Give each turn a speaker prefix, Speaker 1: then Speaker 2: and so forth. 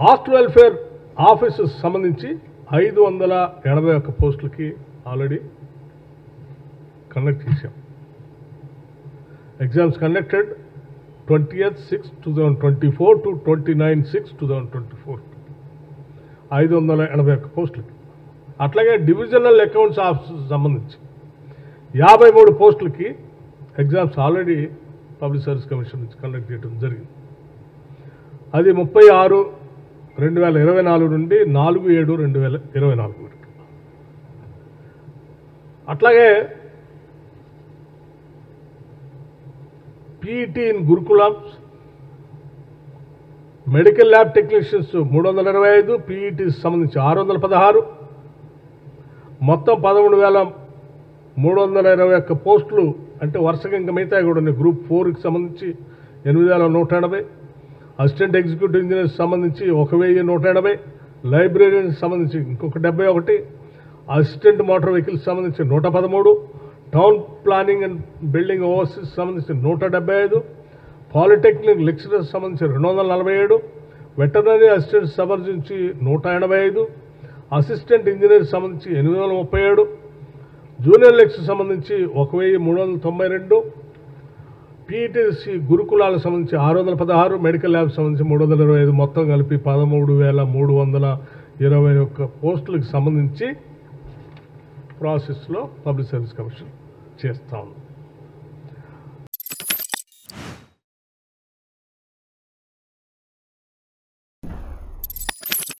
Speaker 1: Hostel welfare offices సంబంధించి 581 పోస్టులకి already conduct చేశాం. ఎగ్జామ్స్ కండక్టెడ్ 20/6/2024 to 29/6/2024 581 పోస్టులకి. అట్లాగే డివిజనల్ అకౌంట్స్ ఆఫీసెస్ సంబంధించి 53 పోస్టులకి exams already public service commission నుంచి కండక్ట్ చేయడం జరిగింది. అది 36/2024 నుండి 4/7/2024 వరకు. అట్లాగే PET in గురుకులమ్స్, medical lab technicians 325, PET సంబంధించి 616, మొత్తం 13,321 పోస్టులు. అంటే వరుసగా ఇంకా మిగతా కూడా ఉన్నాయి. గ్రూప్ 4కి సంబంధించి 8,180, అసిస్టెంట్ ఎగ్జిక్యూటివ్ ఇంజనీర్స్ సంబంధించి 1,180, లైబ్రరీకి సంబంధించి ఇంకొక 71, అసిస్టెంట్ మోటార్ వెహికల్స్ సంబంధించి 113, town planning and building overseas సంబంధించి 175, పాలిటెక్నిక్ లెక్చరర్స్ సంబంధించి 247, వెటర్నరీ అసిస్టెంట్ సంబంధించి 185, అసిస్టెంట్ ఇంజనీర్ సంబంధించి 837, జూనియర్ లెక్చర్ సంబంధించి 1,392, పీఈటీసీ గురుకులాలకు సంబంధించి 616, మెడికల్ ల్యాబ్ సంబంధించి 325, మొత్తం కలిపి 13,321 పోస్టులకు సంబంధించి ప్రాసెస్లో పబ్లిక్ సర్వీస్ కమిషన్ చేస్తా ఉంది.